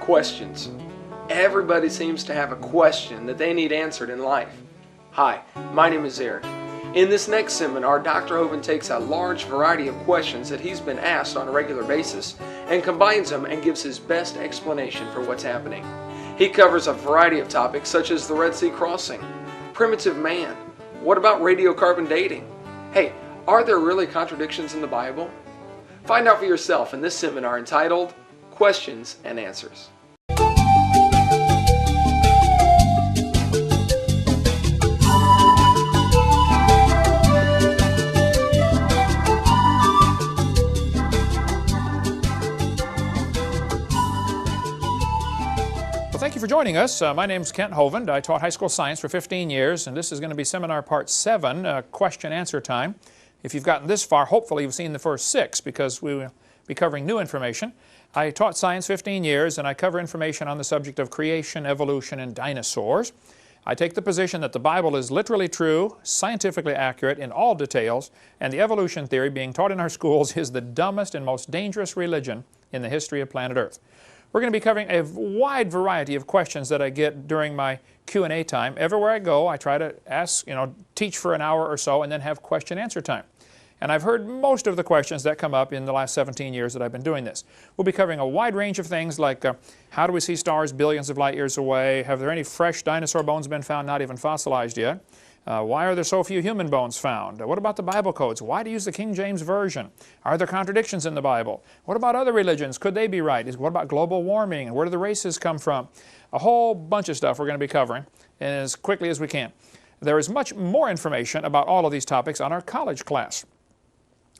Questions. Everybody seems to have a question that they need answered in life. Hi, my name is Eric. In this next seminar, Dr. Hovind takes a large variety of questions that he's been asked on a regular basis and combines them and gives his best explanation for what's happening. He covers a variety of topics such as the Red Sea crossing, primitive man, what about radiocarbon dating? Hey, are there really contradictions in the Bible? Find out for yourself in this seminar entitled Questions and Answers. Thank you for joining us. My name is Kent Hovind. I taught high school science for 15 years, and this is going to be seminar part 7, question-answer time. If you've gotten this far, hopefully you've seen the first 6 because we will be covering new information. I taught science 15 years, and I cover information on the subject of creation, evolution, and dinosaurs. I take the position that the Bible is literally true, scientifically accurate in all details, and the evolution theory being taught in our schools is the dumbest and most dangerous religion in the history of planet Earth. We're going to be covering a wide variety of questions that I get during my Q&A time. Everywhere I go, I try to ask, teach for an hour or so and then have question-answer time. And I've heard most of the questions that come up in the last 17 years that I've been doing this. We'll be covering a wide range of things like how do we see stars billions of light years away? Have there any fresh dinosaur bones been found, not even fossilized yet? Why are there so few human bones found? What about the Bible codes? Why do you use the King James Version? Are there contradictions in the Bible? What about other religions? Could they be right? What about global warming? And where do the races come from? A whole bunch of stuff we're going to be covering as quickly as we can. There is much more information about all of these topics on our college class.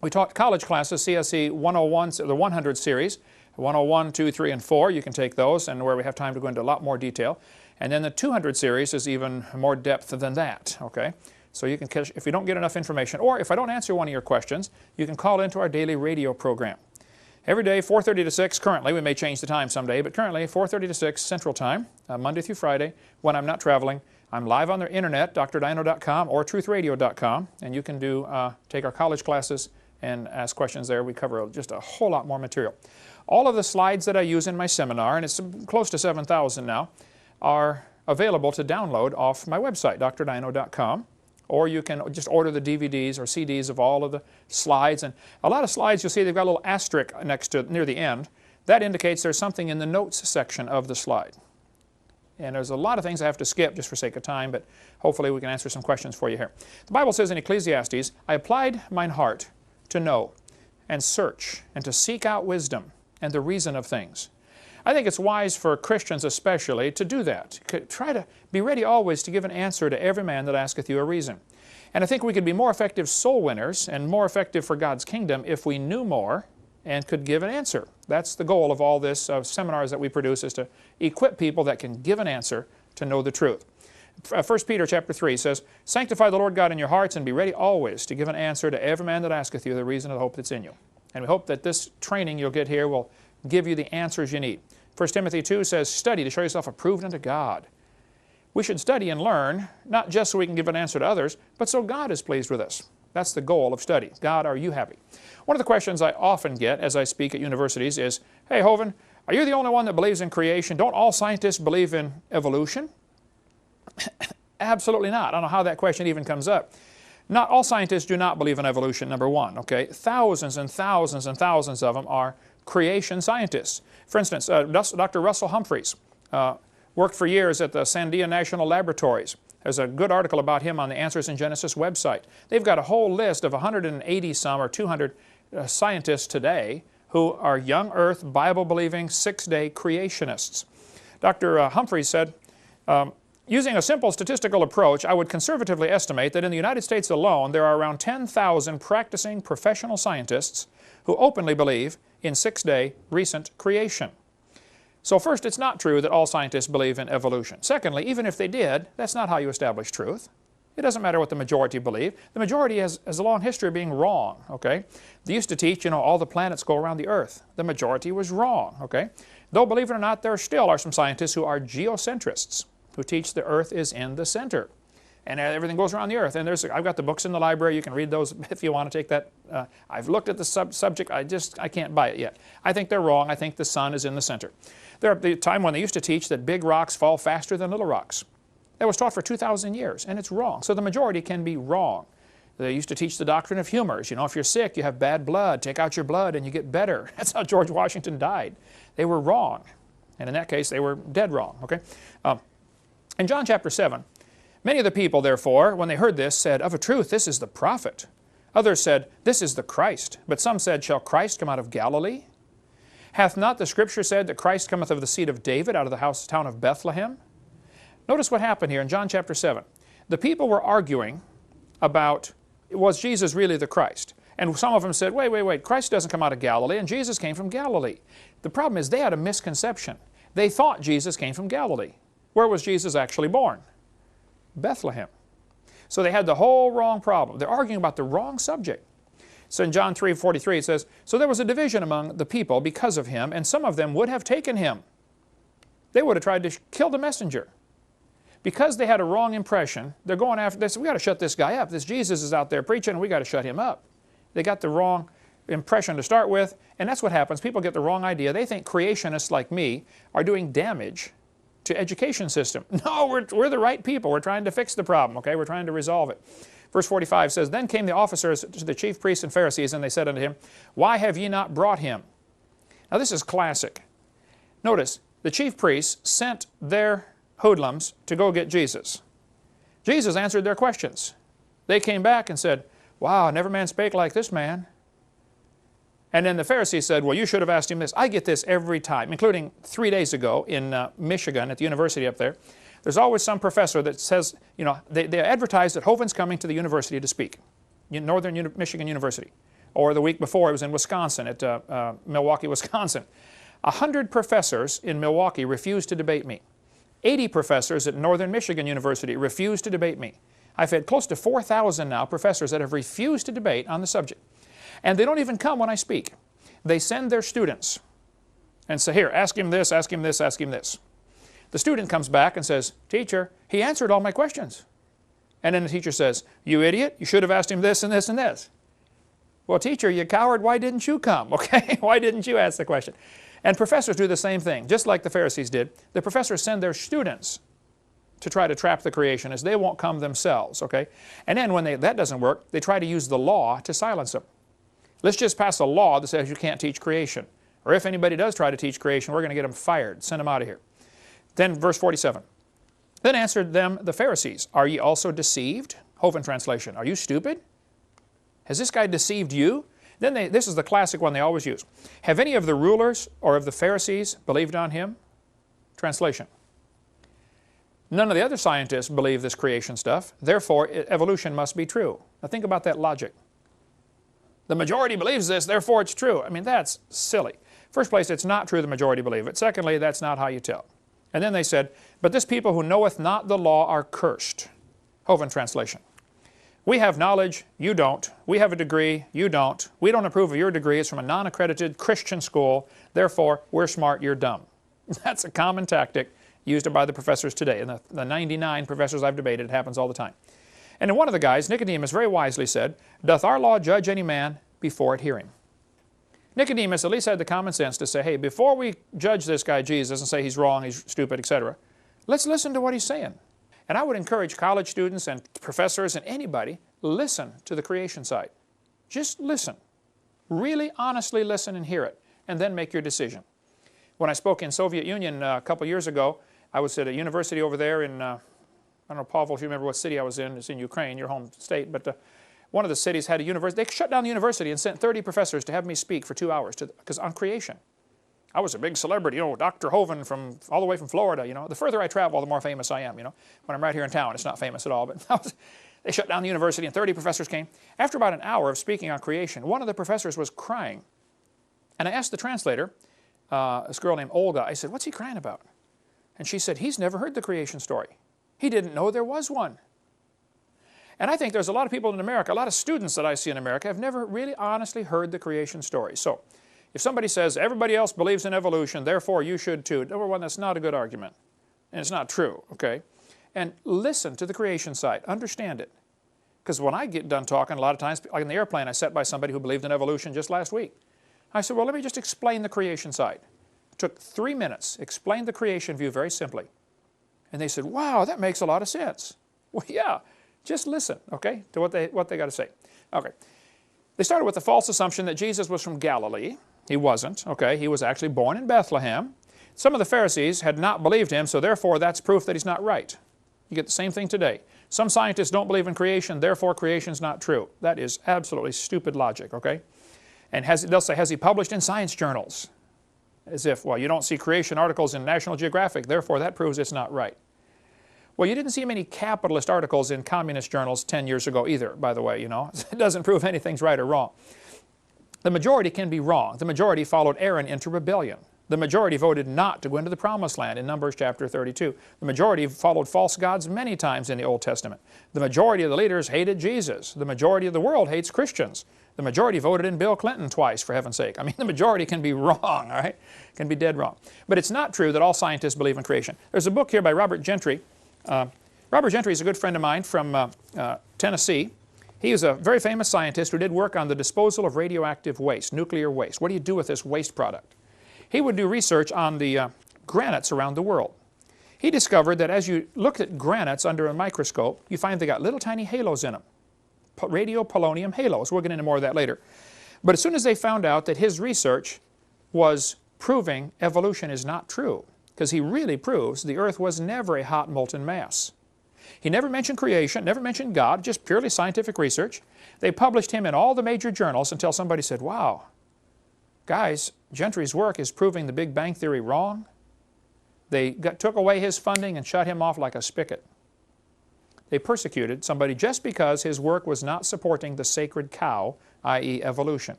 We taught college classes, CSE 101, the 100 series, 101, 2, 3, and 4. You can take those, and where we have time to go into a lot more detail. And then the 200 series is even more depth than that, okay? So you can catch, if you don't get enough information, or if I don't answer one of your questions, you can call into our daily radio program. Every day, 4:30 to 6, currently, we may change the time someday, but currently 4:30 to 6 Central Time, Monday through Friday, when I'm not traveling. I'm live on the internet, drdino.com or truthradio.com, and you can take our college classes and ask questions there. We cover just a whole lot more material. All of the slides that I use in my seminar, and it's close to 7,000 now, are available to download off my website, drdino.com, or you can just order the DVDs or CDs of all of the slides. And a lot of slides, you'll see they've got a little asterisk next to near the end. That indicates there's something in the notes section of the slide. And there's a lot of things I have to skip just for sake of time, but hopefully we can answer some questions for you here. The Bible says in Ecclesiastes, I applied mine heart to know and search and to seek out wisdom and the reason of things. I think it's wise for Christians especially to do that. Try to be ready always to give an answer to every man that asketh you a reason. And I think we could be more effective soul winners and more effective for God's kingdom if we knew more and could give an answer. That's the goal of all this seminars that we produce, is to equip people that can give an answer to know the truth. 1 Peter chapter 3 says, Sanctify the Lord God in your hearts and be ready always to give an answer to every man that asketh you the reason of the hope that's in you. And we hope that this training you'll get here will give you the answers you need. 1 Timothy 2 says, study to show yourself approved unto God. We should study and learn, not just so we can give an answer to others, but so God is pleased with us. That's the goal of study. God, are you happy? One of the questions I often get as I speak at universities is, hey, Hovind, are you the only one that believes in creation? Don't all scientists believe in evolution? Absolutely not. I don't know how that question even comes up. Not all scientists do not believe in evolution, number one, okay? Thousands and thousands and thousands of them are creation scientists. For instance, Dr. Russell Humphreys worked for years at the Sandia National Laboratories. There's a good article about him on the Answers in Genesis website. They've got a whole list of 180 some or 200 scientists today who are young earth, Bible-believing, 6-day creationists. Dr. Humphreys said, using a simple statistical approach, I would conservatively estimate that in the United States alone there are around 10,000 practicing professional scientists who openly believe in 6-day recent creation. So first, it's not true that all scientists believe in evolution. Secondly, even if they did, that's not how you establish truth. It doesn't matter what the majority believe. The majority has a long history of being wrong, okay? They used to teach, all the planets go around the Earth. The majority was wrong, okay? Though, believe it or not, there still are some scientists who are geocentrists, who teach the Earth is in the center. and everything goes around the earth. And I've got the books in the library. You can read those if you want to take that. I've looked at the subject. I can't buy it yet. I think they're wrong. I think the sun is in the center. There are the time when they used to teach that big rocks fall faster than little rocks. That was taught for 2,000 years, and it's wrong. So the majority can be wrong. They used to teach the doctrine of humors. You know, if you're sick, you have bad blood. Take out your blood and you get better. That's how George Washington died. They were wrong. And in that case, they were dead wrong. Okay. In John chapter 7, many of the people, therefore, when they heard this, said, "Of a truth, this is the prophet." Others said, "This is the Christ." But some said, "Shall Christ come out of Galilee? Hath not the Scripture said that Christ cometh of the seed of David out of the town of Bethlehem?" Notice what happened here in John chapter 7. The people were arguing about, was Jesus really the Christ? And some of them said, wait, Christ doesn't come out of Galilee, and Jesus came from Galilee. The problem is they had a misconception. They thought Jesus came from Galilee. Where was Jesus actually born? Bethlehem. So they had the whole wrong problem. They're arguing about the wrong subject. So in John 3:43 it says, "So there was a division among the people because of him, and some of them would have taken him." They would have tried to kill the messenger. Because they had a wrong impression, they're going after this. We got to shut this guy up. This Jesus is out there preaching, and we got to shut him up. They got the wrong impression to start with, and that's what happens. People get the wrong idea. They think creationists like me are doing damage to education system. No, we're the right people. We're trying to fix the problem, okay? We're trying to resolve it. Verse 45 says, "Then came the officers to the chief priests and Pharisees, and they said unto him, Why have ye not brought him?" Now this is classic. Notice, the chief priests sent their hoodlums to go get Jesus. Jesus answered their questions. They came back and said, "Wow, never man spake like this man." And then the Pharisees said, "Well, you should have asked him this." I get this every time, including 3 days ago in Michigan at the university up there. There's always some professor that says, you know, they advertise that Hovind's coming to the university to speak, Northern Michigan University. Or the week before, it was in Wisconsin, at Milwaukee, Wisconsin. 100 professors in Milwaukee refused to debate me. 80 professors at Northern Michigan University refused to debate me. I've had close to 4,000 now professors that have refused to debate on the subject. And they don't even come when I speak. They send their students and say, "Here, ask him this, ask him this, ask him this." The student comes back and says, "Teacher, he answered all my questions." And then the teacher says, "You idiot, you should have asked him this and this and this." Well, teacher, you coward, why didn't you come? Okay, why didn't you ask the question? And professors do the same thing, just like the Pharisees did. The professors send their students to try to trap the creationists. They won't come themselves, okay? And then when that doesn't work, they try to use the law to silence them. Let's just pass a law that says you can't teach creation. Or if anybody does try to teach creation, we're going to get them fired, send them out of here. Then verse 47. "Then answered them the Pharisees, Are ye also deceived?" Hovind translation. "Are you stupid? Has this guy deceived you?" Then this is the classic one they always use. "Have any of the rulers or of the Pharisees believed on him?" Translation. None of the other scientists believe this creation stuff. Therefore, evolution must be true. Now think about that logic. The majority believes this, therefore it's true. I mean, that's silly. First place, it's not true the majority believe it. Secondly, that's not how you tell. And then they said, "But this people who knoweth not the law are cursed." Hovind translation. "We have knowledge, you don't. We have a degree, you don't. We don't approve of your degree. It's from a non-accredited Christian school. Therefore, we're smart, you're dumb." That's a common tactic used by the professors today. And the 99 professors I've debated, it happens all the time. And then one of the guys, Nicodemus, very wisely said, "Doth our law judge any man before it hear him?" Nicodemus at least had the common sense to say, hey, before we judge this guy Jesus and say he's wrong, he's stupid, etc., let's listen to what he's saying. And I would encourage college students and professors and anybody, listen to the creation side. Just listen. Really honestly listen and hear it, and then make your decision. When I spoke in Soviet Union a couple years ago, I was at a university over there in, I don't know, Pavel, if you remember what city I was in. It's in Ukraine, your home state, but one of the cities had a university. They shut down the university and sent 30 professors to have me speak for 2 hours because on creation. I was a big celebrity, you know, Dr. Hovind from all the way from Florida, you know. The further I travel, the more famous I am, you know. When I'm right here in town, it's not famous at all, but they shut down the university and 30 professors came. After about an hour of speaking on creation, one of the professors was crying. And I asked the translator, this girl named Olga, I said, "What's he crying about?" And she said, "He's never heard the creation story. He didn't know there was one." And I think there's a lot of people in America, a lot of students that I see in America have never really honestly heard the creation story. So if somebody says, everybody else believes in evolution, therefore you should too, number one, that's not a good argument. And it's not true, okay? and listen to the creation side. Understand it. Because when I get done talking, a lot of times, like in the airplane, I sat by somebody who believed in evolution just last week. I said, well, let me just explain the creation side. It took 3 minutes, explained the creation view very simply. And they said, wow, that makes a lot of sense. Well, yeah, just listen, okay, to what they got to say. Okay. They started with the false assumption that Jesus was from Galilee. He wasn't, okay. He was actually born in Bethlehem. Some of the Pharisees had not believed him, so therefore that's proof that he's not right. You get the same thing today. Some scientists don't believe in creation, therefore creation's not true. That is absolutely stupid logic, okay? And they'll say, has he published in science journals? As if, well, you don't see creation articles in National Geographic, therefore that proves it's not right. Well, you didn't see many capitalist articles in communist journals 10 years ago either, by the way, you know. It doesn't prove anything's right or wrong. The majority can be wrong. The majority followed Aaron into rebellion. The majority voted not to go into the promised land in Numbers chapter 32. The majority followed false gods many times in the Old Testament. The majority of the leaders hated Jesus. The majority of the world hates Christians. The majority voted in Bill Clinton twice, for heaven's sake. I mean, the majority can be wrong, all right? Can be dead wrong. But it's not true that all scientists believe in creation. There's a book here by Robert Gentry. Robert Gentry is a good friend of mine from Tennessee. He is a very famous scientist who did work on the disposal of radioactive waste, nuclear waste. What do you do with this waste product? He would do research on the granites around the world. He discovered that as you look at granites under a microscope, you find they got little tiny halos in them, radiopolonium halos. We'll get into more of that later. But as soon as they found out that his research was proving evolution is not true, because he really proves the earth was never a hot molten mass. He never mentioned creation, never mentioned God, just purely scientific research. They published him in all the major journals until somebody said, wow, guys, Gentry's work is proving the Big Bang Theory wrong. They took away his funding and shut him off like a spigot. They persecuted somebody just because his work was not supporting the sacred cow, i.e. evolution.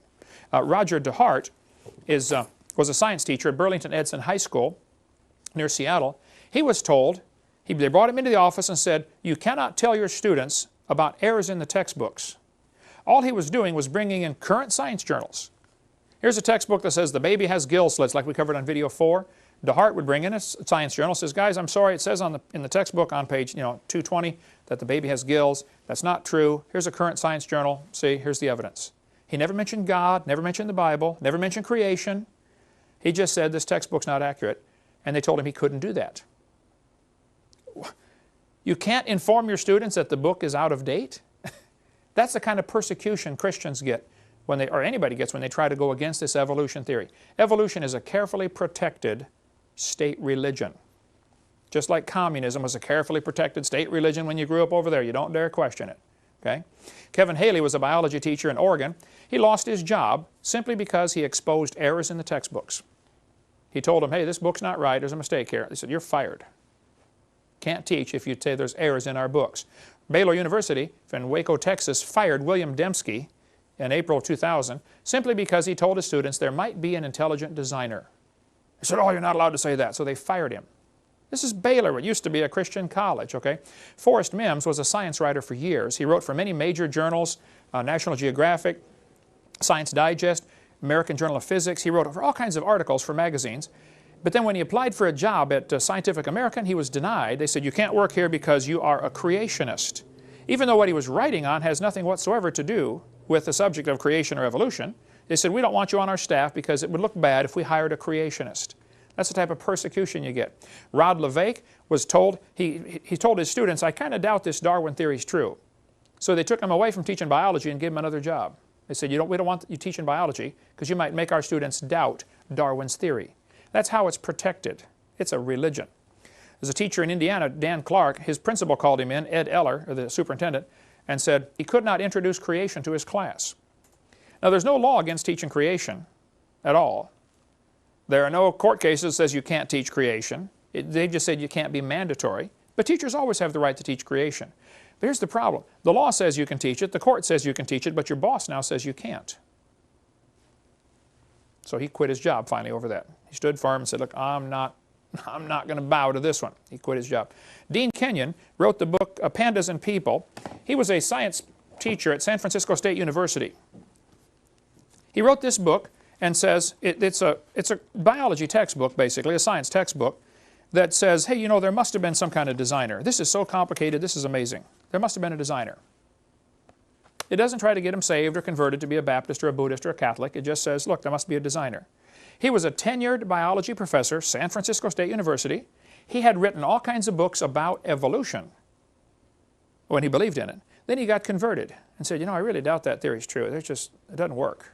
Roger DeHart was a science teacher at Burlington Edson High School near Seattle. He was told, they brought him into the office and said, you cannot tell your students about errors in the textbooks. All he was doing was bringing in current science journals. Here's a textbook that says the baby has gill slits, like we covered on video 4. DeHart would bring in a science journal, says, guys, I'm sorry, it says in the textbook on page 220 that the baby has gills. That's not true. Here's a current science journal. See, here's the evidence. He never mentioned God, never mentioned the Bible, never mentioned creation. He just said this textbook's not accurate, and they told him he couldn't do that. You can't inform your students that the book is out of date? That's the kind of persecution Christians get, or anybody gets, when they try to go against this evolution theory. Evolution is a carefully protected state religion. Just like communism was a carefully protected state religion when you grew up over there. You don't dare question it. Okay? Kevin Haley was a biology teacher in Oregon. He lost his job simply because he exposed errors in the textbooks. He told them, hey, this book's not right, there's a mistake here. They said, you're fired. Can't teach if you say there's errors in our books. Baylor University in Waco, Texas fired William Dembski in April 2000 simply because he told his students there might be an intelligent designer. They said, oh, you're not allowed to say that, so they fired him. This is Baylor. It used to be a Christian college, okay? Forrest Mims was a science writer for years. He wrote for many major journals, National Geographic, Science Digest, American Journal of Physics. He wrote for all kinds of articles for magazines. But then when he applied for a job at Scientific American, he was denied. They said, you can't work here because you are a creationist. Even though what he was writing on has nothing whatsoever to do with the subject of creation or evolution, they said, we don't want you on our staff because it would look bad if we hired a creationist. That's the type of persecution you get. Rod LeVake was told, he told his students, I kind of doubt this Darwin theory is true. So they took him away from teaching biology and gave him another job. They said, we don't want you teaching biology because you might make our students doubt Darwin's theory. That's how it's protected. It's a religion. There's a teacher in Indiana, Dan Clark, his principal called him in, Ed Eller, or the superintendent, and said he could not introduce creation to his class. Now, there's no law against teaching creation at all. There are no court cases that says you can't teach creation. They've just said you can't be mandatory. But teachers always have the right to teach creation. But here's the problem. The law says you can teach it, the court says you can teach it, but your boss now says you can't. So he quit his job finally over that. He stood firm and said, look, I'm not going to bow to this one. He quit his job. Dean Kenyon wrote the book Pandas and People. He was a science teacher at San Francisco State University. He wrote this book and says it's a biology textbook, basically, a science textbook. that says, hey, you know, there must have been some kind of designer. This is so complicated, this is amazing. There must have been a designer. It doesn't try to get him saved or converted to be a Baptist or a Buddhist or a Catholic. It just says, look, there must be a designer. He was a tenured biology professor, San Francisco State University. He had written all kinds of books about evolution when he believed in it. Then he got converted and said, you know, I really doubt that theory is true. It doesn't work.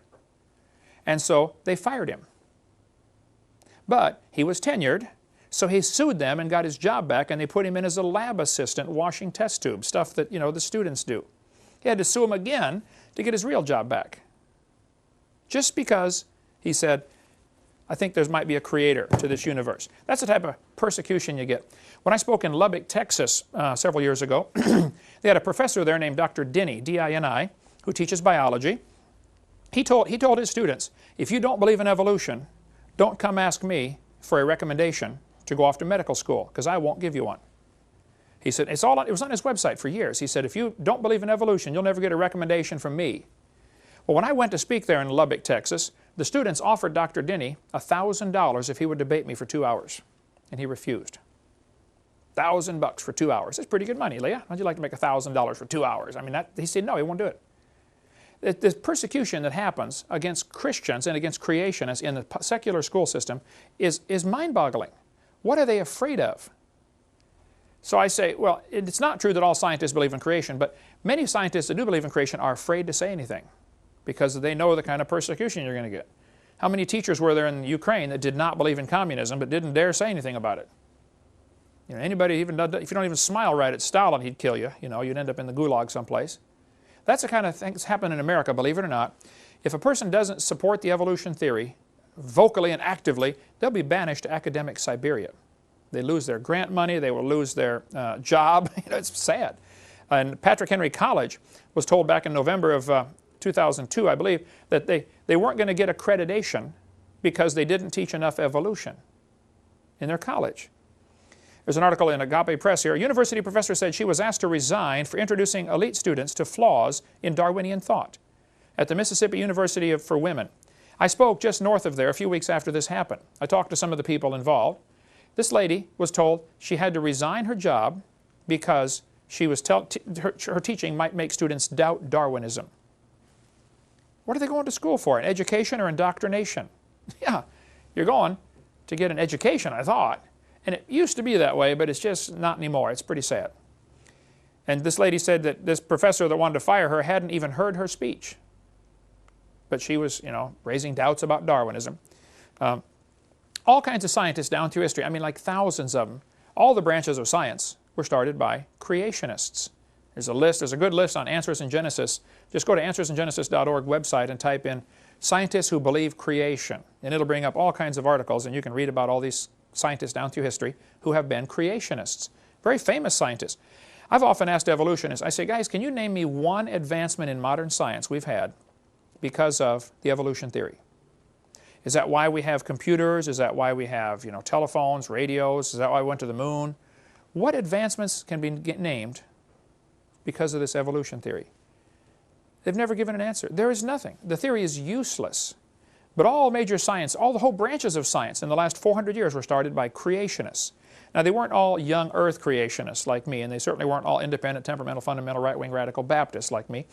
And so they fired him. But he was tenured, so he sued them and got his job back, and they put him in as a lab assistant washing test tubes, stuff that, you know, the students do. He had to sue him again to get his real job back. Just because he said, I think there might be a creator to this universe. That's the type of persecution you get. When I spoke in Lubbock, Texas several years ago, they had a professor there named Dr. Dini, D-I-N-I, who teaches biology. He told his students, if you don't believe in evolution, don't come ask me for a recommendation to go off to medical school, because I won't give you one. He said, it was on his website for years. He said, if you don't believe in evolution, you'll never get a recommendation from me. Well, when I went to speak there in Lubbock, Texas, the students offered Dr. Dini $1,000 if he would debate me for 2 hours, and he refused. $1,000 for 2 hours. That's pretty good money, Leah. How'd you like to make $1,000 for 2 hours? I mean, he said no, he won't do it. The persecution that happens against Christians and against creationists in the secular school system is mind-boggling. What are they afraid of? So I say, well, it's not true that all scientists believe in creation, but many scientists that do believe in creation are afraid to say anything because they know the kind of persecution you're going to get. How many teachers were there in Ukraine that did not believe in communism but didn't dare say anything about it? You know, anybody, even if you don't even smile right at Stalin, he'd kill you. You know, you'd end up in the gulag someplace. That's the kind of thing that's happened in America, believe it or not. If a person doesn't support the evolution theory vocally and actively, they'll be banished to academic Siberia. They lose their grant money, they will lose their job. You know, it's sad. And Patrick Henry College was told back in November of 2002, I believe, that they weren't going to get accreditation because they didn't teach enough evolution in their college. There's an article in Agape Press here. A university professor said she was asked to resign for introducing elite students to flaws in Darwinian thought at the Mississippi University for Women. I spoke just north of there a few weeks after this happened. I talked to some of the people involved. This lady was told she had to resign her job because she was her teaching might make students doubt Darwinism. What are they going to school for? An education or indoctrination? Yeah, you're going to get an education, I thought. And it used to be that way, but it's just not anymore. It's pretty sad. And this lady said that this professor that wanted to fire her hadn't even heard her speech. But she was, you know, raising doubts about Darwinism. All kinds of scientists down through history, I mean like thousands of them, all the branches of science were started by creationists. There's a list, there's a good list on Answers in Genesis. Just go to answersingenesis.org website and type in scientists who believe creation. And it'll bring up all kinds of articles, and you can read about all these scientists down through history who have been creationists. Very famous scientists. I've often asked evolutionists, I say, guys, can you name me one advancement in modern science we've had because of the evolution theory? Is that why we have computers? Is that why we have, you know, telephones, radios? Is that why we went to the moon? What advancements can be named because of this evolution theory? They've never given an answer. There is nothing. The theory is useless. But all major science, all the whole branches of science in the last 400 years were started by creationists. Now, they weren't all young earth creationists like me, and they certainly weren't all independent, temperamental, fundamental, right-wing, radical Baptists like me.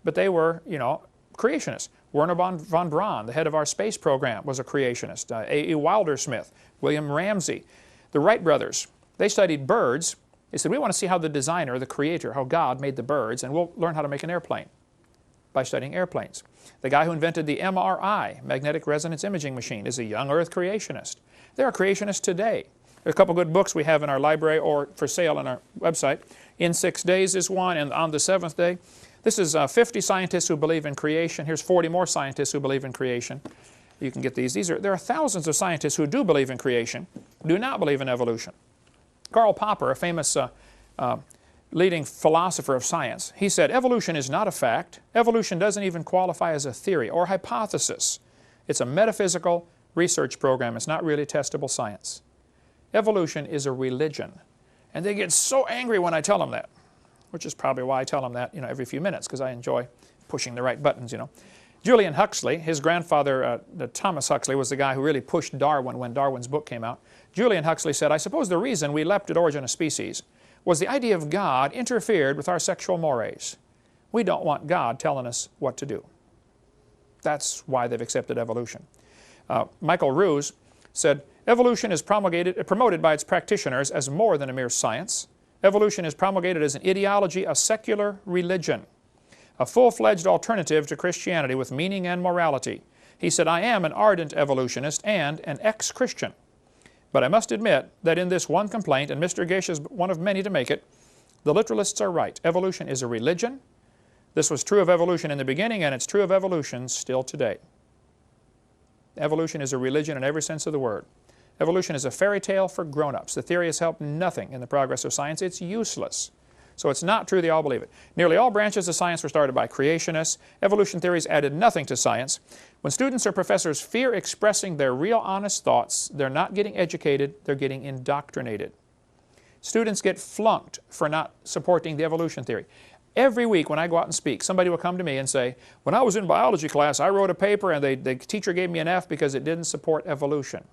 But they were, you know, creationists. Werner von Braun, the head of our space program, was a creationist. A.E. Wilder-Smith, William Ramsey. The Wright brothers, they studied birds. They said, we want to see how the designer, the creator, how God made the birds, and we'll learn how to make an airplane by studying airplanes. The guy who invented the MRI, magnetic resonance imaging machine, is a young earth creationist. There are creationists today. There's a couple good books we have in our library or for sale on our website. In 6 Days is one, and On the Seventh Day. This is 50 scientists who believe in creation. Here's 40 more scientists who believe in creation. You can get these. There are thousands of scientists who do believe in creation, do not believe in evolution. Karl Popper, a famous leading philosopher of science, he said, evolution is not a fact. Evolution doesn't even qualify as a theory or hypothesis. It's a metaphysical research program. It's not really testable science. Evolution is a religion. And they get so angry when I tell them that, which is probably why I tell them that, you know, every few minutes, because I enjoy pushing the right buttons, you know. Julian Huxley, his grandfather, Thomas Huxley, was the guy who really pushed Darwin when Darwin's book came out. Julian Huxley said, I suppose the reason we leapt at origin of species was the idea of God interfered with our sexual mores. We don't want God telling us what to do. That's why they've accepted evolution. Michael Ruse said, evolution is promoted by its practitioners as more than a mere science. Evolution is promulgated as an ideology, a secular religion, a full-fledged alternative to Christianity with meaning and morality. He said, I am an ardent evolutionist and an ex-Christian. But I must admit that in this one complaint, and Mr. Gish is one of many to make it, the literalists are right. Evolution is a religion. This was true of evolution in the beginning, and it's true of evolution still today. Evolution is a religion in every sense of the word. Evolution is a fairy tale for grown-ups. The theory has helped nothing in the progress of science. It's useless. So it's not true they all believe it. Nearly all branches of science were started by creationists. Evolution theories added nothing to science. When students or professors fear expressing their real honest thoughts, they're not getting educated, they're getting indoctrinated. Students get flunked for not supporting the evolution theory. Every week when I go out and speak, somebody will come to me and say, when I was in biology class, I wrote a paper and the teacher gave me an F because it didn't support evolution,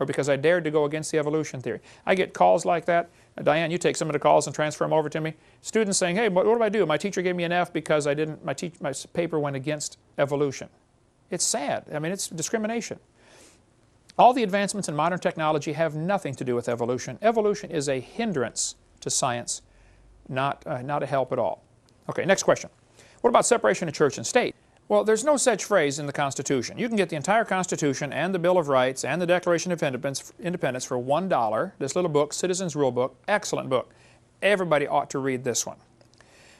or because I dared to go against the evolution theory. I get calls like that. Diane, you take some of the calls and transfer them over to me. Students saying, hey, what do I do? My teacher gave me an F because my paper went against evolution. It's sad. I mean, it's discrimination. All the advancements in modern technology have nothing to do with evolution. Evolution is a hindrance to science, not a help at all. Okay, next question. What about separation of church and state? Well, there's no such phrase in the Constitution. You can get the entire Constitution and the Bill of Rights and the Declaration of Independence for $1. This little book, Citizens Rule Book, excellent book. Everybody ought to read this one.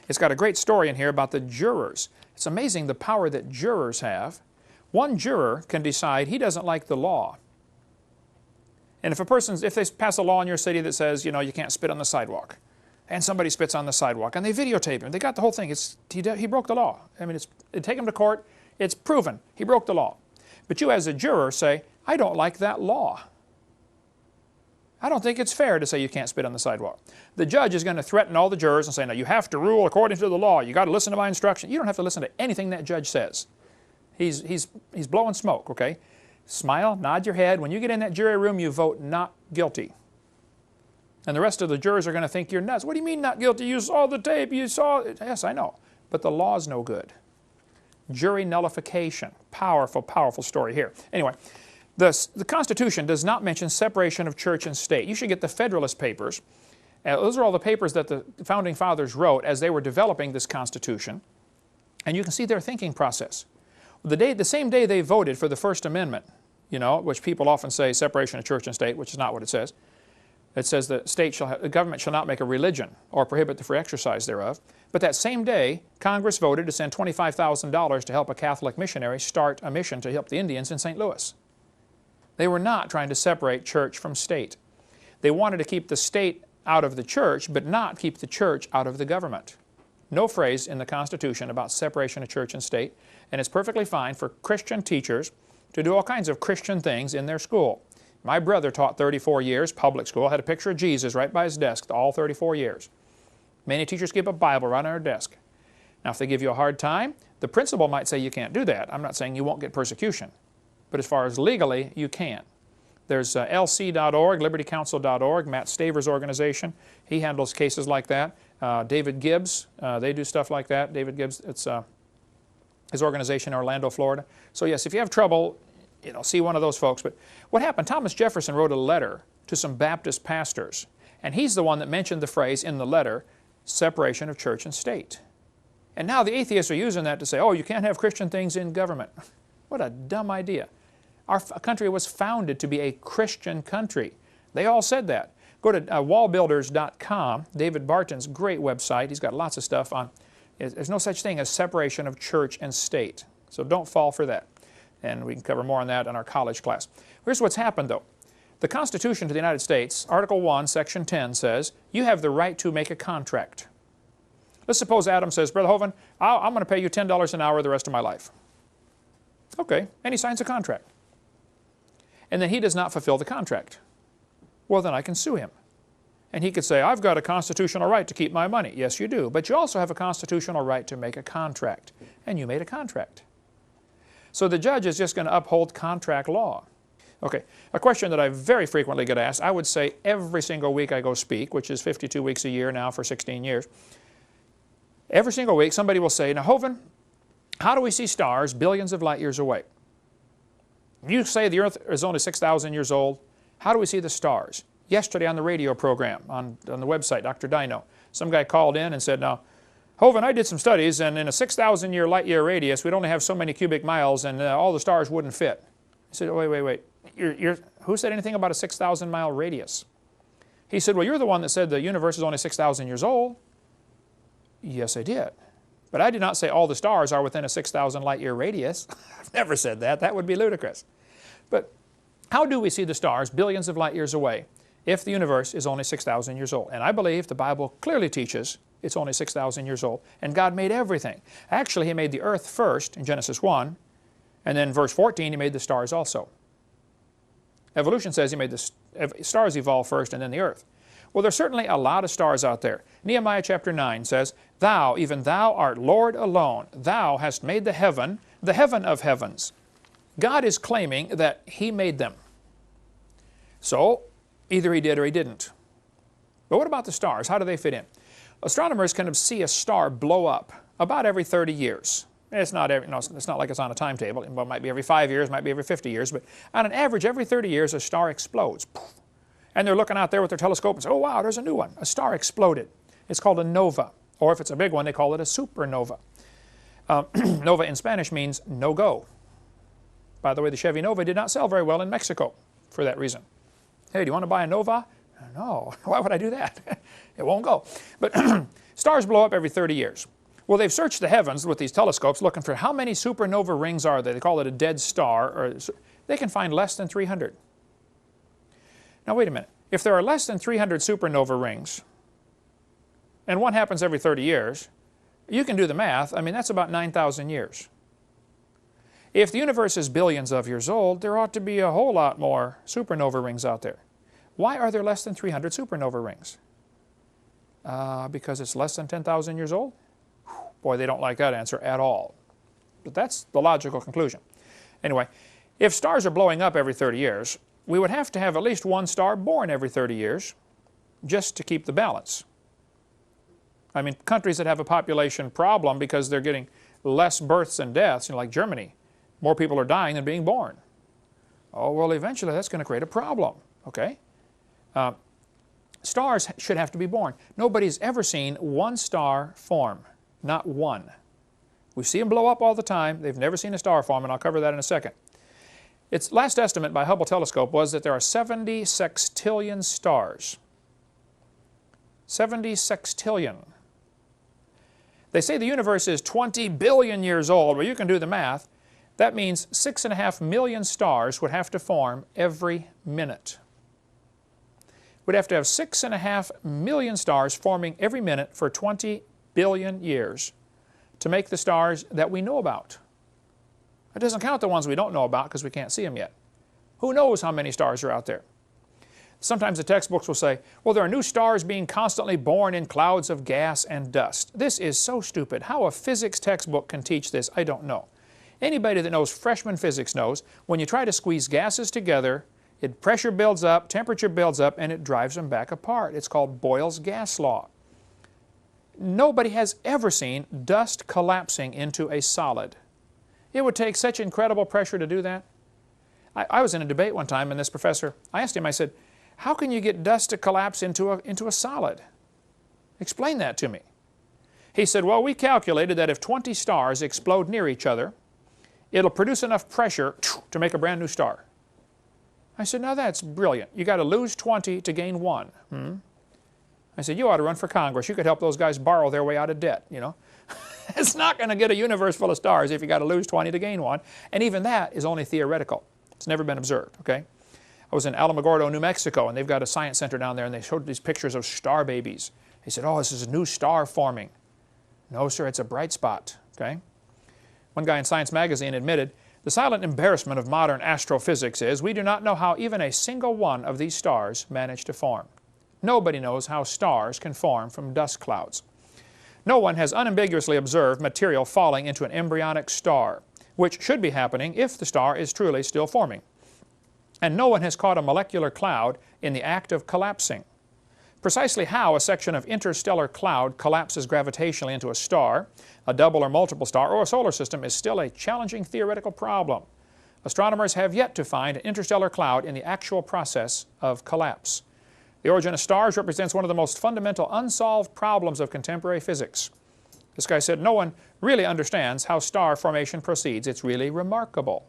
It's got a great story in here about the jurors. It's amazing the power that jurors have. One juror can decide he doesn't like the law. And if they pass a law in your city that says, you know, you can't spit on the sidewalk, and somebody spits on the sidewalk, and they videotape him. They got the whole thing. He broke the law. I mean, they take him to court. It's proven. He broke the law. But you as a juror say, I don't like that law. I don't think it's fair to say you can't spit on the sidewalk. The judge is going to threaten all the jurors and say, no, you have to rule according to the law. You got to listen to my instruction. You don't have to listen to anything that judge says. He's blowing smoke, okay? Smile, nod your head. When you get in that jury room, you vote not guilty. And the rest of the jurors are going to think you're nuts. What do you mean not guilty? You saw the tape. You saw it. Yes, I know. But the law's no good. Jury nullification. Powerful, powerful story here. Anyway, the Constitution does not mention separation of church and state. You should get the Federalist Papers. Those are all the papers that the Founding Fathers wrote as they were developing this Constitution. And you can see their thinking process. The same day they voted for the First Amendment, you know, which people often say separation of church and state, which is not what it says. It says the government shall not make a religion or prohibit the free exercise thereof. But that same day, Congress voted to send $25,000 to help a Catholic missionary start a mission to help the Indians in St. Louis. They were not trying to separate church from state. They wanted to keep the state out of the church, but not keep the church out of the government. No phrase in the Constitution about separation of church and state, and it's perfectly fine for Christian teachers to do all kinds of Christian things in their school. My brother taught 34 years, public school, had a picture of Jesus right by his desk all 34 years. Many teachers keep a Bible right on their desk. Now, if they give you a hard time, the principal might say you can't do that. I'm not saying you won't get persecution. But as far as legally, you can. There's lc.org, libertycouncil.org, Matt Staver's organization. He handles cases like that. David Gibbs, they do stuff like that. David Gibbs, it's his organization in Orlando, Florida. So yes, if you have trouble, you know, see one of those folks. But what happened, Thomas Jefferson wrote a letter to some Baptist pastors, and he's the one that mentioned the phrase in the letter, separation of church and state. And now the atheists are using that to say, oh, you can't have Christian things in government. What a dumb idea. Our country was founded to be a Christian country. They all said that. Go to wallbuilders.com, David Barton's great website. He's got lots of stuff on. There's no such thing as separation of church and state. So don't fall for that. And we can cover more on that in our college class. Here's what's happened, though. The Constitution to the United States, Article 1, Section 10 says, you have the right to make a contract. Let's suppose Adam says, Brother Hovind, I'm going to pay you $10 an hour the rest of my life. Okay, and he signs a contract. And then he does not fulfill the contract. Well, then I can sue him. And he could say, I've got a constitutional right to keep my money. Yes, you do. But you also have a constitutional right to make a contract. And you made a contract. So the judge is just going to uphold contract law. Okay, a question that I very frequently get asked, I would say every single week I go speak, which is 52 weeks a year now for 16 years. Every single week somebody will say, now Hovind, how do we see stars billions of light years away? You say the Earth is only 6,000 years old. How do we see the stars? Yesterday on the radio program, on the website, Dr. Dino, some guy called in and said, now, Hovind, I did some studies, and in a 6,000 light year radius, we'd only have so many cubic miles, and all the stars wouldn't fit. I said, wait. Who said anything about a 6,000 mile radius? He said, well, you're the one that said the universe is only 6,000 years old. Yes, I did. But I did not say all the stars are within a 6,000 light year radius. I've never said that. That would be ludicrous. But how do we see the stars billions of light years away if the universe is only 6,000 years old? And I believe the Bible clearly teaches it's only 6,000 years old. And God made everything. Actually, He made the earth first in Genesis 1. And then in verse 14, He made the stars also. Evolution says He made the stars evolve first and then the earth. Well, there's certainly a lot of stars out there. Nehemiah chapter 9 says, Thou, even Thou art Lord alone. Thou hast made the heaven of heavens. God is claiming that He made them. So, either He did or He didn't. But what about the stars? How do they fit in? Astronomers can see a star blow up about every 30 years. It's not like it's on a timetable. It might be every 5 years, might be every 50 years, but on an average, every 30 years, a star explodes. And they're looking out there with their telescope and say, oh wow, there's a new one. A star exploded. It's called a nova. Or if it's a big one, they call it a supernova. Nova in Spanish means no-go. By the way, the Chevy Nova did not sell very well in Mexico for that reason. Hey, do you want to buy a Nova? No. Why would I do that? It won't go. But stars blow up every 30 years. Well, they've searched the heavens with these telescopes looking for how many supernova rings are there. They call it a dead star. Or they can find less than 300. Now, wait a minute. If there are less than 300 supernova rings, and one happens every 30 years, you can do the math. I mean, that's about 9,000 years. If the universe is billions of years old, there ought to be a whole lot more supernova rings out there. Why are there less than 300 supernova rings? Because it's less than 10,000 years old? Boy, they don't like that answer at all. But that's the logical conclusion. Anyway, if stars are blowing up every 30 years, we would have to have at least one star born every 30 years just to keep the balance. I mean, countries that have a population problem because they're getting less births and deaths, like Germany, more people are dying than being born. Oh, well, eventually that's going to create a problem, okay? Stars should have to be born. Nobody's ever seen one star form, not one. We see them blow up all the time. They've never seen a star form, and I'll cover that in a second. Its last estimate by Hubble telescope was that there are 70 sextillion stars. 70 sextillion. They say the universe is 20 billion years old. Well, you can do the math. That means 6.5 million stars would have to form every minute. We'd have to have 6.5 million stars forming every minute for 20 billion years to make the stars that we know about. It doesn't count the ones we don't know about because we can't see them yet. Who knows how many stars are out there? Sometimes the textbooks will say, well, there are new stars being constantly born in clouds of gas and dust. This is so stupid. How a physics textbook can teach this, I don't know. Anybody that knows freshman physics knows when you try to squeeze gases together, pressure builds up, temperature builds up, and it drives them back apart. It's called Boyle's gas law. Nobody has ever seen dust collapsing into a solid. It would take such incredible pressure to do that. I was in a debate one time, and this professor, I asked him, I said, how can you get dust to collapse into a solid? Explain that to me. He said, well, we calculated that if 20 stars explode near each other, it'll produce enough pressure to make a brand new star. I said, now that's brilliant. You got to lose 20 to gain 1. I said, you ought to run for Congress. You could help those guys borrow their way out of debt, you know. It's not going to get a universe full of stars if you got to lose 20 to gain 1. And even that is only theoretical. It's never been observed, okay? I was in Alamogordo, New Mexico, and they've got a science center down there, and they showed these pictures of star babies. They said, oh, this is a new star forming. No, sir, it's a bright spot, okay? One guy in Science magazine admitted, the silent embarrassment of modern astrophysics is we do not know how even a single one of these stars managed to form. Nobody knows how stars can form from dust clouds. No one has unambiguously observed material falling into an embryonic star. which should be happening if the star is truly still forming. And no one has caught a molecular cloud in the act of collapsing. Precisely how a section of interstellar cloud collapses gravitationally into a star, a double or multiple star, or a solar system is still a challenging theoretical problem. Astronomers have yet to find an interstellar cloud in the actual process of collapse. The origin of stars represents one of the most fundamental unsolved problems of contemporary physics. This guy said, no one really understands how star formation proceeds. It's really remarkable.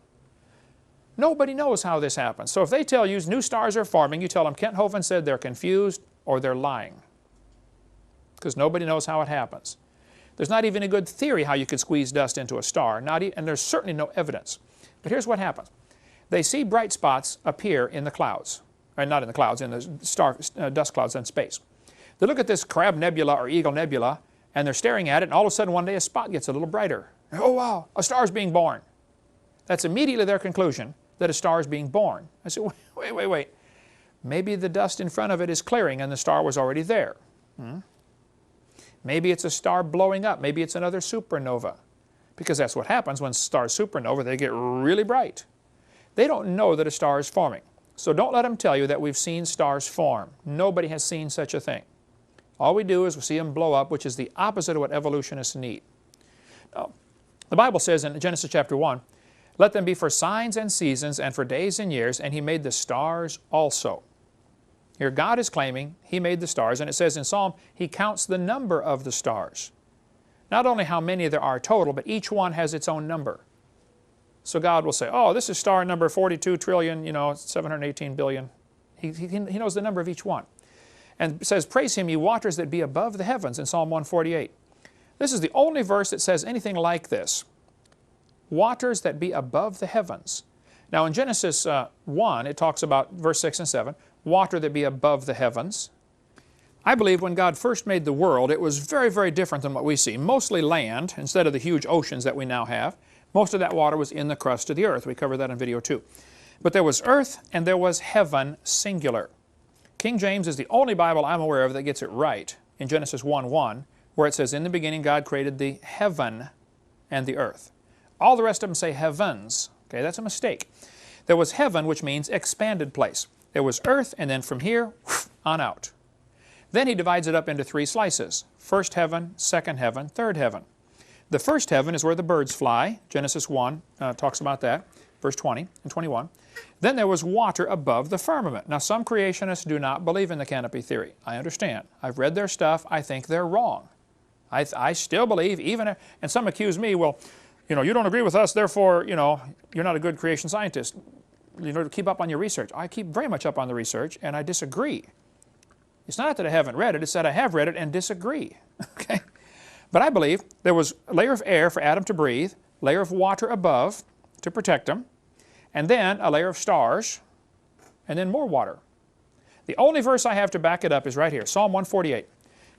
Nobody knows how this happens. So if they tell you new stars are forming, you tell them Kent Hovind said they're confused or they're lying. Because nobody knows how it happens. There's not even a good theory how you could squeeze dust into a star, and there's certainly no evidence. But here's what happens. They see bright spots appear in the clouds. Or not in the clouds, in the dust clouds in space. They look at this Crab Nebula or Eagle Nebula, and they're staring at it, and all of a sudden one day a spot gets a little brighter. Oh wow, a star's being born. That's immediately their conclusion that a star is being born. I said, wait. Maybe the dust in front of it is clearing and the star was already there. Maybe it's a star blowing up. Maybe it's another supernova. Because that's what happens when stars supernova, they get really bright. They don't know that a star is forming. So don't let them tell you that we've seen stars form. Nobody has seen such a thing. All we do is we see them blow up, which is the opposite of what evolutionists need. Now, the Bible says in Genesis chapter 1, let them be for signs and seasons and for days and years, and He made the stars also. Here God is claiming He made the stars, and it says in Psalm, He counts the number of the stars. Not only how many there are total, but each one has its own number. So God will say, oh, this is star number 42 trillion, 718 billion. He knows the number of each one. And it says, praise Him, ye waters that be above the heavens, in Psalm 148. This is the only verse that says anything like this. Waters that be above the heavens. Now in Genesis 1, it talks about verse 6 and 7, water that be above the heavens. I believe when God first made the world, it was very, very different than what we see. Mostly land, instead of the huge oceans that we now have. Most of that water was in the crust of the earth. We covered that in video 2. But there was earth and there was heaven, singular. King James is the only Bible I'm aware of that gets it right in Genesis 1:1, where it says, in the beginning God created the heaven and the earth. All the rest of them say heavens. Okay, that's a mistake. There was heaven, which means expanded place. There was earth, and then from here on out. Then he divides it up into 3 slices. First heaven, second heaven, third heaven. The first heaven is where the birds fly. Genesis 1 talks about that, verse 20 and 21. Then there was water above the firmament. Now some creationists do not believe in the canopy theory. I understand. I've read their stuff. I think they're wrong. I still believe, and some accuse me, well, you don't agree with us, therefore, you're not a good creation scientist. Keep up on your research. I keep very much up on the research, and I disagree. It's not that I haven't read it, it's that I have read it and disagree. Okay? But I believe there was a layer of air for Adam to breathe, layer of water above to protect him, and then a layer of stars, and then more water. The only verse I have to back it up is right here, Psalm 148.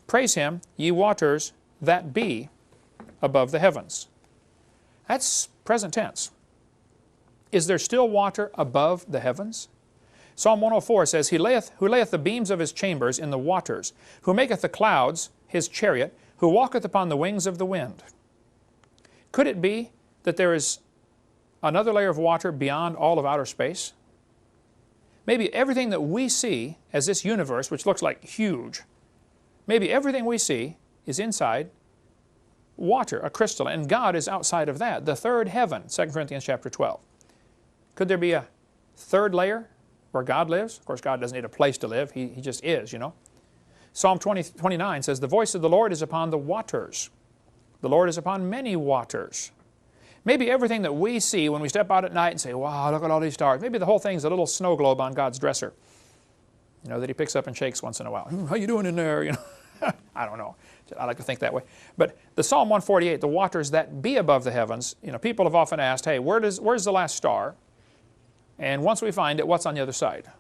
Praise Him, ye waters that be above the heavens. That's present tense. Is there still water above the heavens? Psalm 104 says, who layeth the beams of His chambers in the waters, who maketh the clouds His chariot, who walketh upon the wings of the wind. Could it be that there is another layer of water beyond all of outer space? Maybe everything that we see as this universe, which looks like huge, maybe everything we see is inside water, a crystal, and God is outside of that, the third heaven, 2 Corinthians chapter 12. Could there be a third layer where God lives? Of course, God doesn't need a place to live. He just is, Psalm 29 says, the voice of the Lord is upon the waters. The Lord is upon many waters. Maybe everything that we see when we step out at night and say, wow, look at all these stars. Maybe the whole thing's a little snow globe on God's dresser, that He picks up and shakes once in a while. How you doing in there? I don't know. I like to think that way. But the Psalm 148, the waters that be above the heavens, people have often asked, hey, where's the last star? And once we find it, what's on the other side?